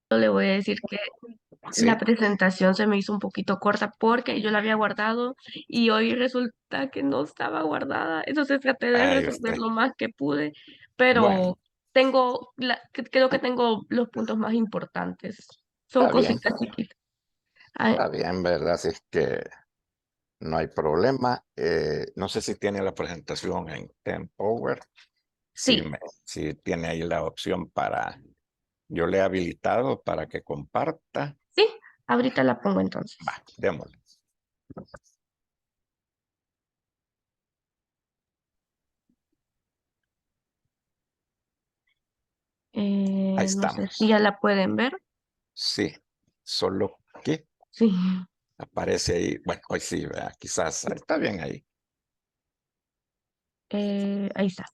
le voy a decir que la Sí, presentación se me hizo un poquito corta porque yo la había guardado y hoy resulta que no estaba guardada. Entonces traté de ahí resolver usted. lo más que pude, Bueno, pero creo que tengo los puntos más importantes. Son está bien, cositas chiquitas. Ah, está bien, ¿verdad? Así es que no hay problema. No sé si tiene la presentación en Power, si, sí, si tiene ahí la opción para, yo le he habilitado para que comparta. sí, ahorita la pongo Va, entonces. démosle. Ahí No sé si estamos. ya la pueden ver. Sí, solo que Sí, aparece ahí. Bueno, hoy sí, ¿verdad? Quizás está bien ahí. ahí está.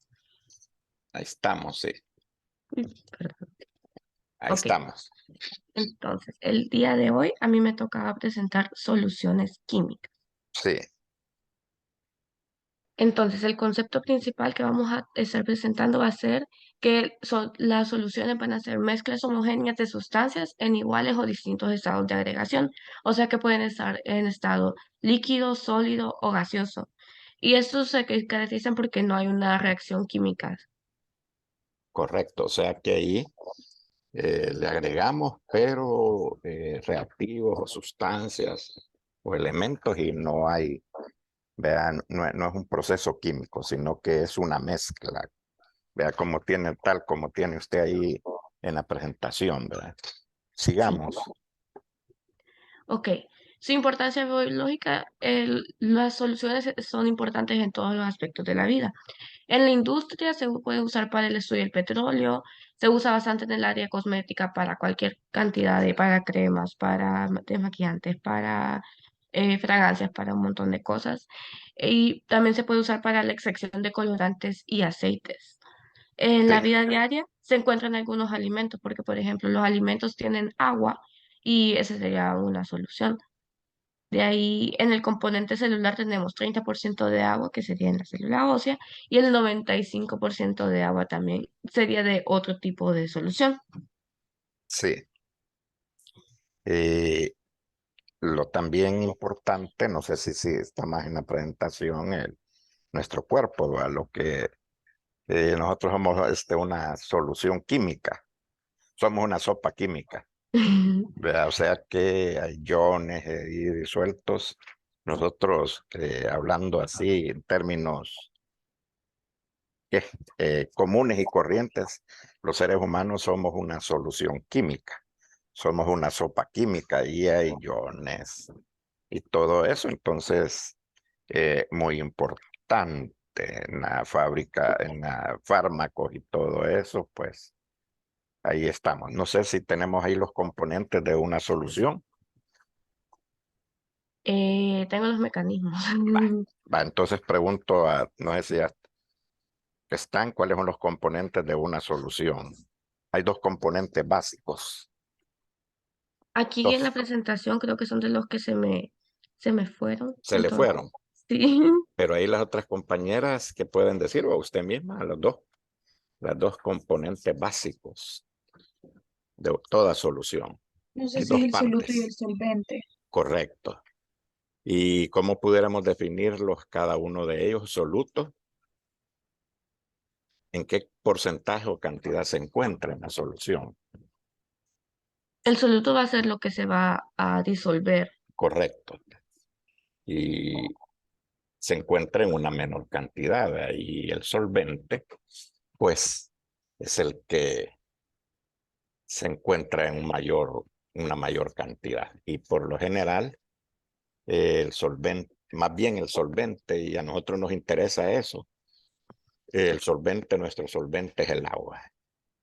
Ahí estamos, sí. Uy, perdón. Ahí Ok, estamos. entonces el día de hoy a mí me tocaba presentar soluciones químicas. Sí, Entonces, el concepto principal que vamos a estar presentando va a ser que las soluciones van a ser mezclas homogéneas de sustancias en iguales o distintos estados de agregación, o sea que pueden estar en estado líquido, sólido o gaseoso. Y estos caracterizan porque no hay una reacción química. correcto. O sea que ahí le agregamos, pero reactivos o sustancias o elementos y no hay, vean, no, no es un proceso químico, sino que es una mezcla. Vea cómo tiene, tal como tiene usted ahí en la presentación, ¿verdad? Sí. Sigamos. Ok, su importancia biológica, las soluciones son importantes en todos los aspectos de la vida. En la industria se puede usar para el estudio del petróleo, se usa bastante en el área cosmética para cualquier cantidad para cremas, para desmaquillantes, para fragancias, para un montón de cosas. Y también se puede usar para la extracción de colorantes y aceites. En Sí, la vida diaria se encuentran algunos alimentos, porque por ejemplo los alimentos tienen agua y esa sería una solución. De ahí, en el componente celular tenemos 30% de agua, que sería en la célula ósea, y el 95% de agua también sería de otro tipo de solución. sí. Eh, lo también importante, no sé si está más en la presentación, nuestro cuerpo, ¿verdad? Lo que nosotros somos una solución química, somos una sopa química, ¿verdad? O sea que hay iones ahí disueltos. Nosotros, hablando así en términos que, comunes y corrientes, los seres humanos somos una solución química, somos una sopa química y hay iones y todo eso. Entonces, muy importante en la fábrica, en la fármacos y todo eso, pues ahí estamos. No sé si tenemos ahí los componentes de una solución. Tengo los mecanismos. Va, va, entonces pregunto a, no sé si ya están, cuáles son los componentes de una solución. Hay dos componentes básicos. Aquí en la Dos, presentación creo que son de los que se me fueron. se le Entonces, fueron, sí. pero ahí las otras compañeras que pueden decir, o usted misma, las dos componentes básicos de toda solución. No sé Hay si es dos el soluto y el partes, solvente. correcto. ¿Y cómo pudiéramos definirlos cada uno de ellos? Soluto, ¿en qué porcentaje o cantidad se encuentra en la solución? El soluto va a ser lo que se va a disolver. Correcto. Y se encuentra en una menor cantidad. Y el solvente, pues, es el que se encuentra en una mayor cantidad. Y por lo general, el solvente, más bien el solvente, y a nosotros nos interesa eso, el solvente, nuestro solvente es el agua.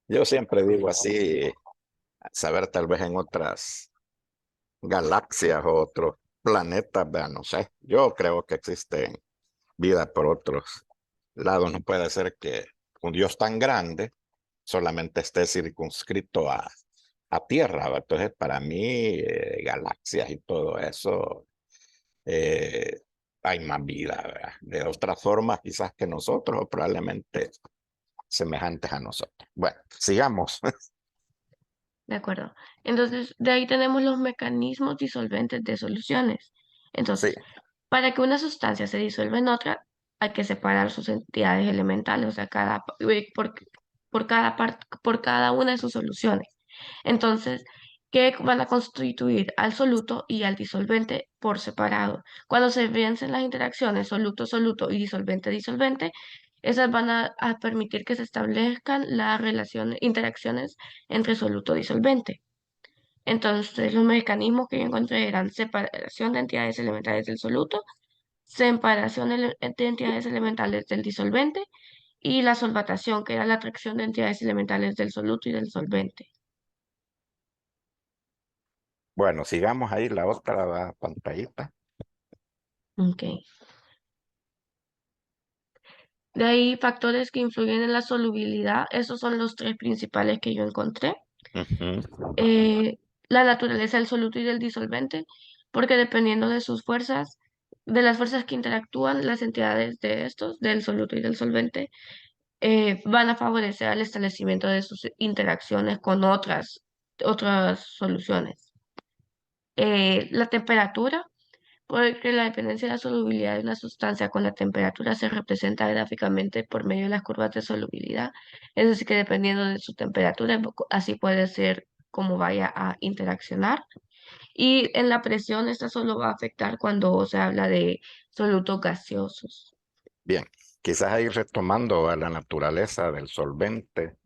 Yo siempre digo así, saber tal vez en otras galaxias o otros planetas, vean, no sé, yo creo que existe vida por otros lados. No puede ser que un Dios tan grande solamente esté circunscrito a Tierra, ¿va? Entonces, para mí, galaxias y todo eso, eh, hay más vida, ¿verdad? De otras formas, quizás que nosotros, o probablemente semejantes a nosotros. Bueno, sigamos. De acuerdo. Entonces, de ahí tenemos los mecanismos disolventes de soluciones. Sí, Entonces, para que una sustancia se disuelva en otra, hay que separar sus entidades elementales, o sea, por cada una de sus soluciones. Entonces, ¿qué van a constituir al soluto y al disolvente por separado? Cuando se vencen las interacciones soluto-soluto y disolvente-disolvente, esas van a permitir que se establezcan las relaciones, interacciones entre soluto y disolvente. Entonces, los mecanismos que yo encontré eran separación de entidades elementales del soluto, separación de entidades elementales del disolvente y la solvatación, que era la atracción de entidades elementales del soluto y del solvente. bueno, sigamos ahí la otra pantallita. Ok. De ahí, factores que influyen en la solubilidad, esos son los tres principales que yo encontré. Ujú. eh, la naturaleza del soluto y del disolvente, porque dependiendo de sus fuerzas, de las fuerzas que interactúan, las entidades de estos, del soluto y del solvente, van a favorecer al establecimiento de sus interacciones con otras soluciones. La temperatura, porque la dependencia de la solubilidad de una sustancia con la temperatura se representa gráficamente por medio de las curvas de solubilidad. Es decir, que dependiendo de su temperatura, así puede ser cómo vaya a interaccionar. Y en la presión, esta solo va a afectar cuando se habla de solutos gaseosos. Bien, quizás ahí retomando a la naturaleza del solvente,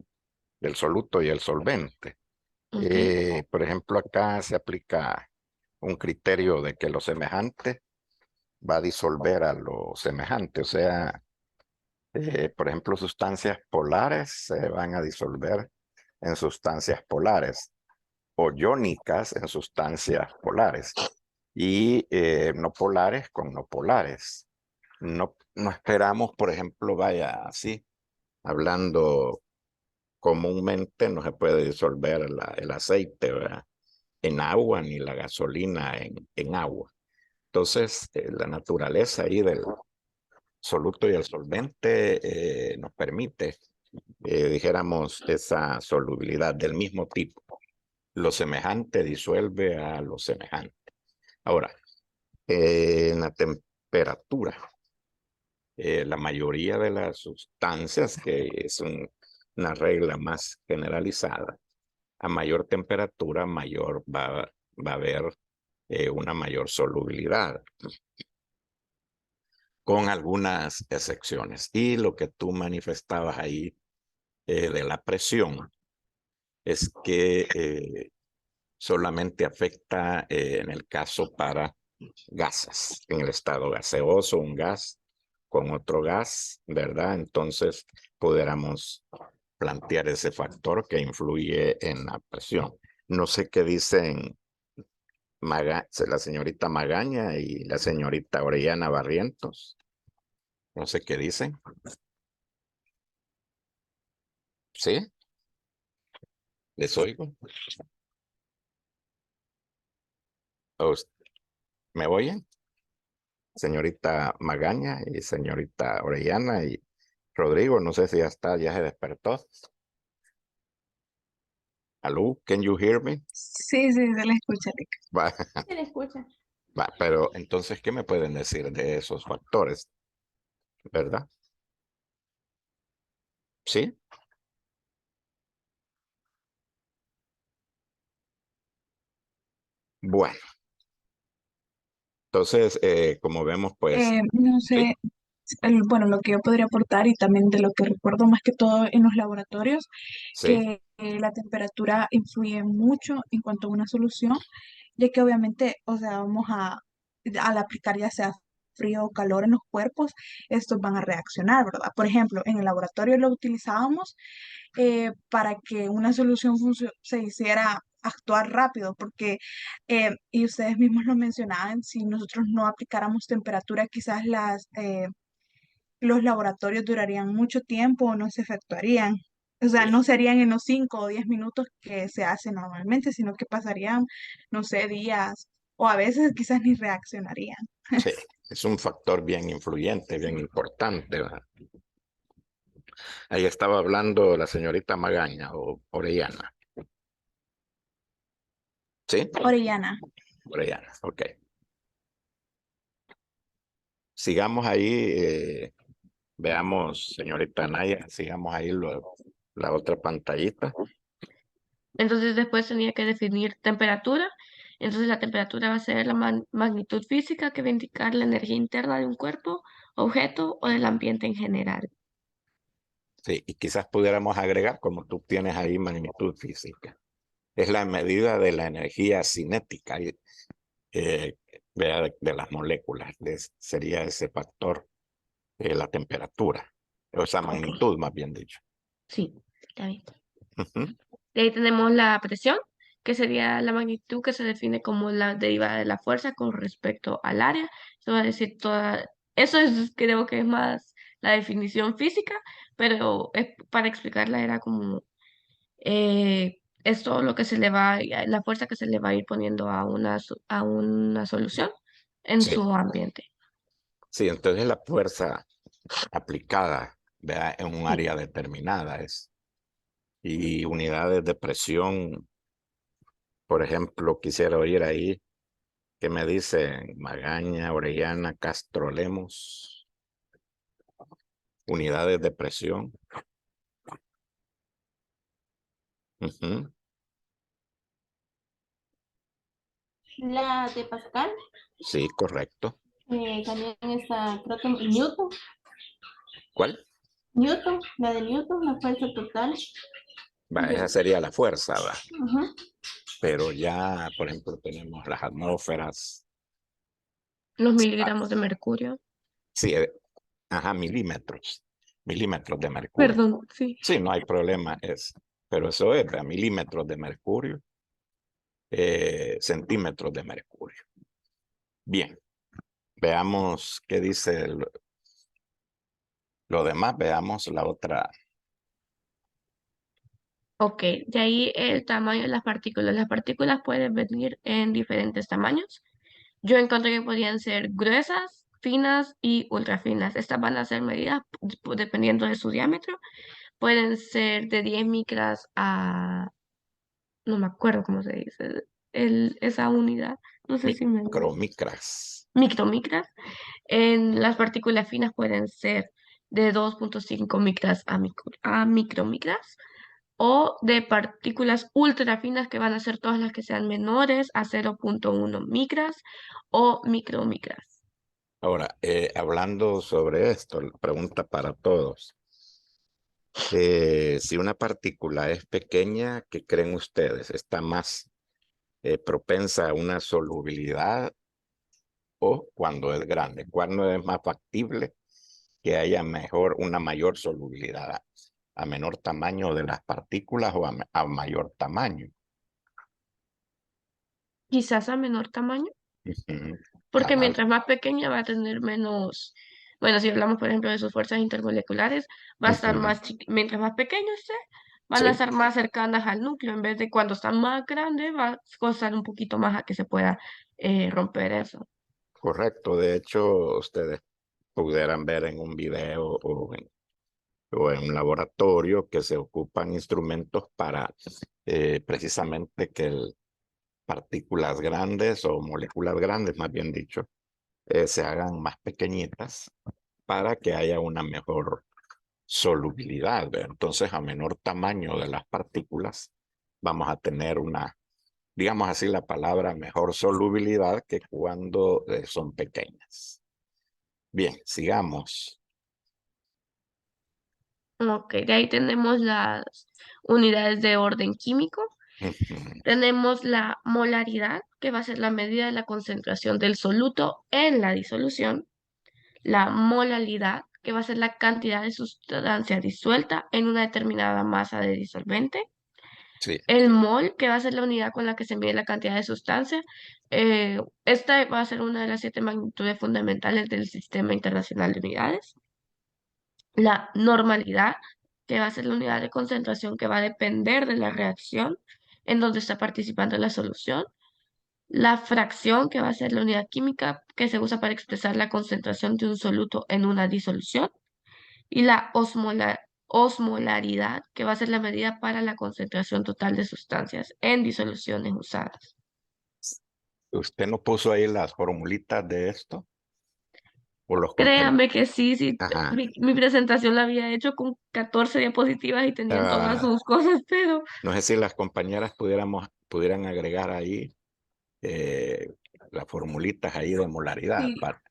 del soluto y el solvente. ¿Ok? Por ejemplo, acá se aplica un criterio de que lo semejante va a disolver a lo semejante, o sea, por ejemplo, sustancias polares se van a disolver en sustancias polares o iónicas en sustancias polares y no polares con no polares. No esperamos, por ejemplo, vaya así, hablando comúnmente, no se puede disolver el aceite, ¿verdad? En agua ni la gasolina en agua. Entonces, la naturaleza ahí del soluto y el solvente nos permite, dijéramos, esa solubilidad del mismo tipo. Lo semejante disuelve a lo semejante. Ahora, en la temperatura, la mayoría de las sustancias, que es una regla más generalizada, a mayor temperatura, va a haber una mayor solubilidad, con algunas excepciones. Y lo que tú manifestabas ahí de la presión es que solamente afecta en el caso para gases, en el estado gaseoso, un gas con otro gas, ¿verdad? Entonces pudiéramos plantear ese factor que influye en la presión. No sé qué dicen la señorita Magaña y la señorita Orellana Barrientos. No sé qué dicen. ¿Sí? ¿Les oigo? ¿Me oyen? Señorita Magaña y señorita Orellana y Rodrigo, no sé si ya está, ya se despertó. ¿Aló? Can you hear me? Sí, sí, se le escucha, Rick. Va, Se le escucha. va, pero entonces, ¿qué me pueden decir de esos factores? ¿Verdad? ¿Sí? Bueno, entonces, como vemos, pues, No sí, sé, bueno, lo que yo podría aportar y también de lo que recuerdo más que todo en los laboratorios, sí, que la temperatura influye mucho en cuanto a una solución, ya que obviamente, o sea, al aplicar ya sea frío o calor en los cuerpos, estos van a reaccionar, ¿verdad? Por ejemplo, en el laboratorio lo utilizábamos para que una solución se hiciera actuar rápido, porque, y ustedes mismos lo mencionaban, si nosotros no aplicáramos temperatura, quizás los laboratorios durarían mucho tiempo o no se efectuarían. O sea, sí, no serían en los 5 o 10 minutos que se hace normalmente, sino que pasarían, no sé, días o a veces quizás ni reaccionarían. sí. Es un factor bien influyente, bien importante, ¿verdad? Ahí estaba hablando la señorita Magaña o Orellana. ¿Sí? Orellana. Orellana, ok. Sigamos ahí, veamos, señorita Naya, sigamos ahí la otra pantallita. Entonces después tenía que definir temperatura. Entonces la temperatura va a ser la magnitud física que va a indicar la energía interna de un cuerpo, objeto o del ambiente en general. Sí, y quizás pudiéramos agregar, como tú tienes ahí, magnitud física. Es la medida de la energía cinética eh, de las moléculas. Sería ese factor, la temperatura, o esa Ok, magnitud, más bien dicho. sí, está bien. Ujú. De ahí tenemos la presión, que sería la magnitud que se define como la derivada de la fuerza con respecto al área. Eso va a decir toda, eso es, creo que es más la definición física, pero para explicarla era como es todo lo que se le va, la fuerza que se le va a ir poniendo a a una solución en Sí, su ambiente. sí, entonces la fuerza aplicada, ¿verdad? En un Sí. área determinada es. Y unidades de presión, por ejemplo, quisiera oír ahí que me dicen Magaña, Orellana, Castro, Lemos, unidades de presión. Ujú. La de Pascal, Sí, correcto. también está, creo que Newton, ¿Cuál? La de Newton, la fuerza total. Va, esa sería la fuerza, va. Ujú. Pero ya, por ejemplo, tenemos las atmósferas. Los Ah, miligramos de mercurio. sí, ajá, milímetros de mercurio. Perdón, sí. Sí, no hay problema, pero eso es, ¿verdad? Milímetros de mercurio, centímetros de mercurio. Bien, veamos qué dice lo demás, veamos la otra. Ok, de ahí el tamaño de las partículas. Las partículas pueden venir en diferentes tamaños. Yo encontré que podían ser gruesas, finas y ultrafinas. Estas van a ser medidas dependiendo de su diámetro. Pueden ser de 10 micras a, no me acuerdo cómo se dice, esa unidad. No sé si me... Micromicras. Micromicras. En las partículas finas pueden ser de 2,5 micras a micromicras o de partículas ultra finas que van a ser todas las que sean menores a 0,1 micras o micromicras. Ahora, hablando sobre esto, pregunta para todos. Si una partícula es pequeña, ¿qué creen ustedes? ¿Está más propensa a una solubilidad o cuando es grande? ¿Cuándo es más factible que haya una mayor solubilidad? ¿A menor tamaño de las partículas o a mayor tamaño? Quizás a menor tamaño, Ujú. porque Cabal. mientras más pequeña va a tener menos, bueno, si hablamos por ejemplo de sus fuerzas intermoleculares, va a estar Ujú. más, mientras más pequeños esté, van a Sí, estar más cercanas al núcleo, en vez de cuando están más grandes, va a costar un poquito más a que se pueda romper eso. correcto. De hecho, ustedes pudieran ver en un video o en un laboratorio que se ocupan instrumentos para precisamente que partículas grandes o moléculas grandes, más bien dicho, se hagan más pequeñitas para que haya una mejor solubilidad, ¿verdad? Entonces, a menor tamaño de las partículas, vamos a tener una, digamos así, la palabra mejor solubilidad que cuando son pequeñas. Bien, sigamos. Ok, de ahí tenemos las unidades de orden químico. Tenemos la molaridad, que va a ser la medida de la concentración del soluto en la disolución. La molalidad, que va a ser la cantidad de sustancia disuelta en una determinada masa de disolvente. Sí, El mol, que va a ser la unidad con la que se mide la cantidad de sustancia. Esta va a ser una de las 7 magnitudes fundamentales del Sistema Internacional de Unidades. La normalidad, que va a ser la unidad de concentración que va a depender de la reacción en donde está participando la solución. La fracción, que va a ser la unidad química que se usa para expresar la concentración de un soluto en una disolución. Y la osmolaridad, que va a ser la medida para la concentración total de sustancias en disoluciones usadas. ¿Usted no puso ahí las formulitas de esto? ¿O los compañeros? Créanme que sí, sí, Ajá. mi presentación la había hecho con 14 diapositivas y tenían todas Ah, sus cosas, pero no sé si las compañeras pudieran agregar ahí eh, las formulitas ahí de molaridad.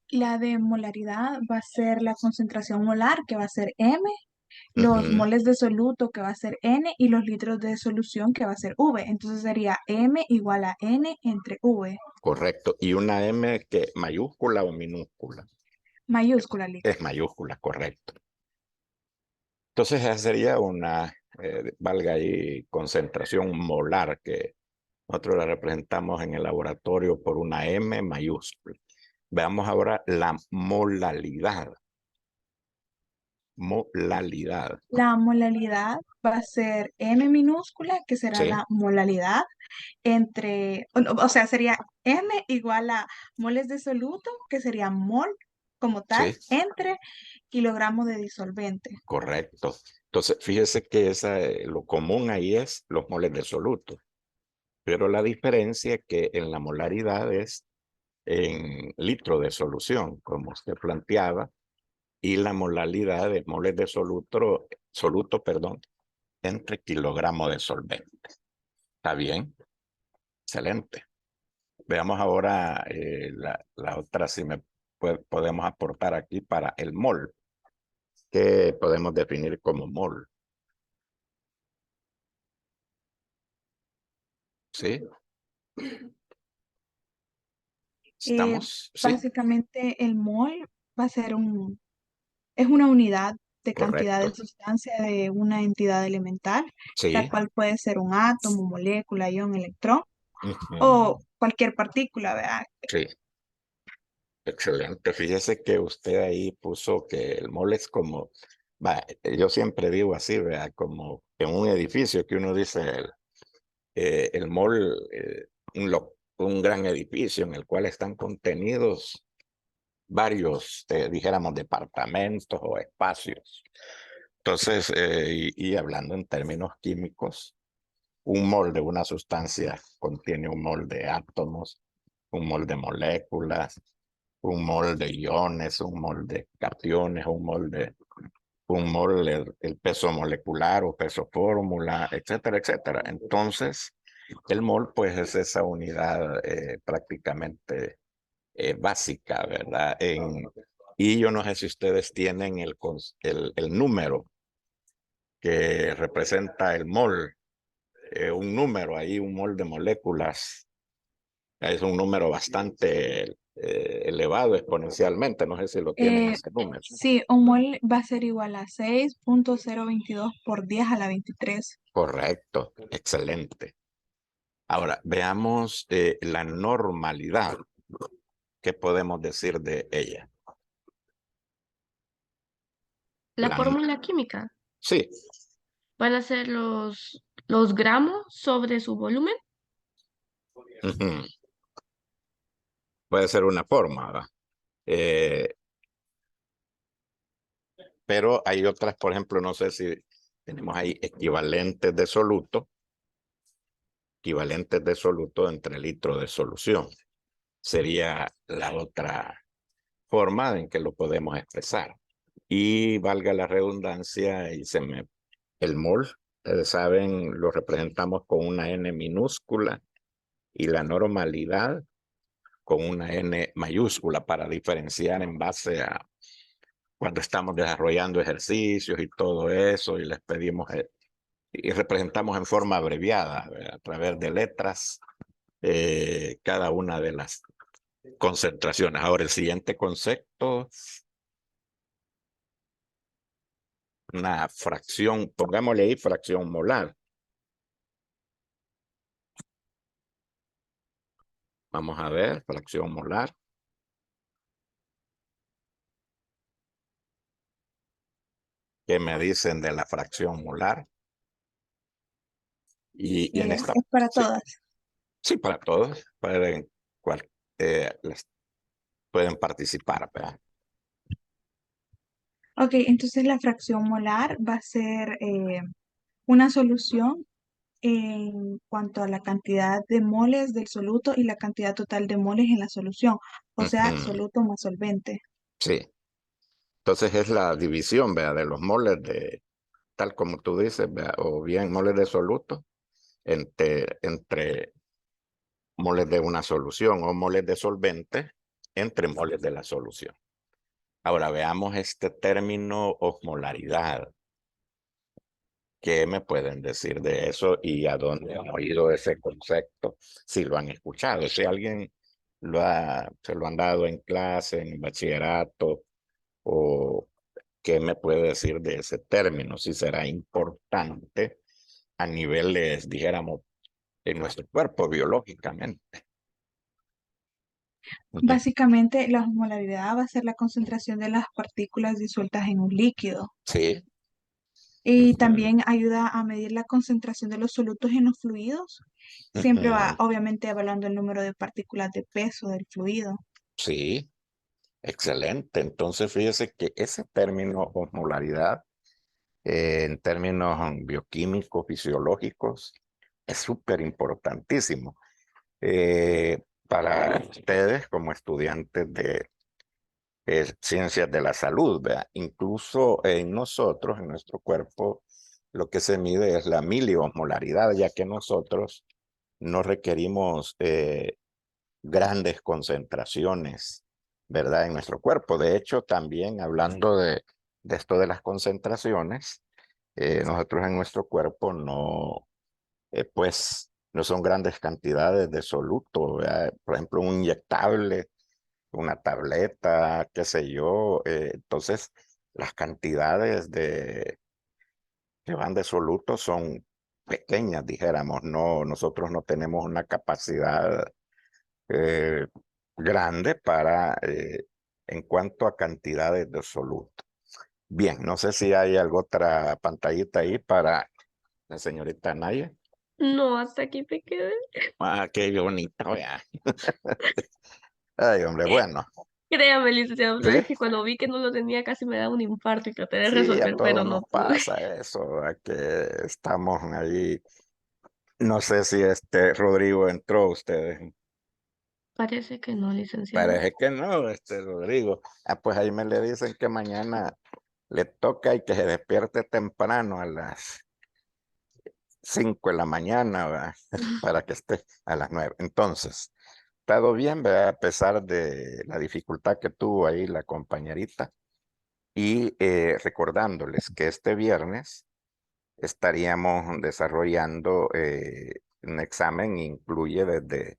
Sí, la de molaridad va a ser la concentración molar, que va a ser M, los Ujú, moles de soluto, que va a ser N, y los litros de solución, que va a ser V. Entonces sería M igual a N entre V, correcto. ¿Y una M que mayúscula o minúscula? mayúscula, Lick. Es mayúscula, correcto. Entonces esa sería una, valga ahí, concentración molar que nosotros la representamos en el laboratorio por una M mayúscula. Veamos ahora la molalidad. Molalidad. La molalidad va a ser M minúscula, que será Sí, la molalidad, entre, o sea, sería M igual a moles de soluto, que sería mol como tal, sí, entre kilogramos de disolvente. correcto. Entonces, fíjese que lo común ahí es los moles de soluto, pero la diferencia que en la molaridad es en litro de solución, como usted planteaba, y la molalidad de moles de soluto, perdón, entre kilogramos de solvente. ¿Está bien? Excelente. Veamos ahora la otra, si podemos aportar aquí para el mol, que podemos definir como mol. ¿Sí? Eh, ¿Estamos? Sí, Básicamente el mol va a ser es una unidad de cantidad de correcto. sustancia de una entidad elemental, la Sí. cual puede ser un átomo, molécula, ion, electrón Ujú. o cualquier partícula, ¿verdad? Sí, excelente. Fíjese que usted ahí puso que el mol es como, yo siempre digo así, vea, como en un edificio que uno dice el mall, un gran edificio en el cual están contenidos varios, dijéramos, departamentos o espacios. Entonces, y hablando en términos químicos, un mol de una sustancia contiene un mol de átomos, un mol de moléculas, un mol de iones, un mol de cationes, un mol, el peso molecular o peso fórmula, etcétera, etcétera. Entonces, el mol, pues, es esa unidad prácticamente básica, ¿verdad? Y yo no sé si ustedes tienen el número que representa el mol, un número ahí, un mol de moléculas. Es un número bastante elevado exponencialmente. No sé si lo tienen Eh, ese número. sí, un mol va a ser igual a 6.022 por 10 a la 23. Correcto, excelente. Ahora, veamos la normalidad. ¿Qué podemos decir de ella? la La, no- fórmula química sí, van a ser los gramos sobre su volumen. ujú, puede ser una forma, ¿verdad? Eh, pero hay otras, por ejemplo, no sé si tenemos ahí equivalentes de soluto entre litros de solución. Sería la otra forma en que lo podemos expresar. Y valga la redundancia, el mol, ustedes saben, lo representamos con una N minúscula y la normalidad con una N mayúscula para diferenciar en base a cuando estamos desarrollando ejercicios y todo eso y les pedimos y representamos en forma abreviada a través de letras cada una de las concentraciones. Ahora el siguiente concepto, una fracción, pongámosle ahí fracción molar. Vamos a ver, fracción molar. ¿Qué me dicen de la fracción molar? Y en esta, Es para sí, todas. sí, para todos, cual- pueden participar, ¿verdad? Ok, entonces la fracción molar va a ser una solución en cuanto a la cantidad de moles del soluto y la cantidad total de moles en la solución, o sea, Ujú, soluto más solvente. sí. Entonces es la división, vea, de los moles de, tal como tú dices, vea, o bien moles de soluto entre moles de una solución o moles de solvente entre moles de la solución. Ahora veamos este término osmolaridad. ¿Qué me pueden decir de eso y a dónde han oído ese concepto? Si lo han escuchado, si alguien se lo han dado en clase, en bachillerato, o qué me puede decir de ese término, si será importante a niveles, dijéramos, en nuestro cuerpo biológicamente. Ujú. Básicamente, la osmolaridad va a ser la concentración de las partículas disueltas en un líquido. Sí. Y Ujú, también ayuda a medir la concentración de los solutos en los fluidos. Siempre va, ujú. obviamente, evaluando el número de partículas de peso del fluido. Sí, excelente. Entonces, fíjese que ese término osmolaridad, en términos bioquímicos, fisiológicos, es súper importantísimo para ustedes como estudiantes de ciencias de la salud, ¿verdad? Incluso en nosotros, en nuestro cuerpo, lo que se mide es la miliosmolaridad, ya que nosotros no requerimos grandes concentraciones, ¿verdad? En nuestro cuerpo. De hecho, también hablando de esto de las concentraciones, nosotros en nuestro cuerpo no, pues, no son grandes cantidades de soluto, ¿verdad? Por ejemplo, un inyectable, una tableta, qué sé yo. Entonces, las cantidades que van de soluto son pequeñas, dijéramos. No, nosotros no tenemos una capacidad eh, grande para en cuanto a cantidades de soluto. Bien, no sé si hay alguna otra pantallita ahí para la señorita Naya. No, hasta aquí me quedé. Ah, qué bonito, vea. Ay, hombre, bueno, Créame, licenciado sí, Flores, que cuando vi que no lo tenía casi me da un infarto y traté de sí, a resolver, pero todos no nos pude. pasa eso, ¿verdad? Que estamos ahí. No sé si este Rodrigo entró ustedes. Parece que no, licenciado. Parece que no, este Rodrigo. Ah, pues ahí me le dicen que mañana le toca y que se despierte temprano a las 5 de la mañana, ¿verdad? Para que esté a las 9. Entonces, todo bien, ¿verdad? A pesar de la dificultad que tuvo ahí la compañerita. Y recordándoles que este viernes estaríamos desarrollando un examen, incluye desde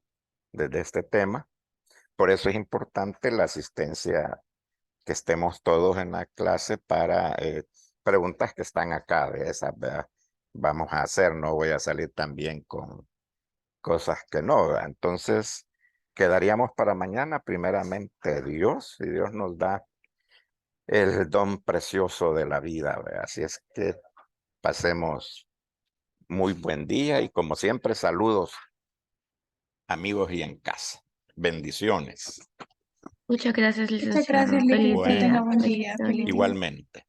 este tema. Por eso es importante la asistencia, que estemos todos en la clase para preguntas que están acá, de esas, ¿verdad? Vamos a hacer, no voy a salir también con cosas que no, ¿verdad? Entonces, quedaríamos para mañana, primeramente Dios, si Dios nos da el don precioso de la vida, ¿verdad? Así es que pasemos muy buen día y como siempre, saludos amigos y en casa. Bendiciones. Muchas gracias, Muchas gracias, licenciado. Liz. Feliz Que Bueno, tenga día. buen día. Feliz Bendiciones. día. igualmente.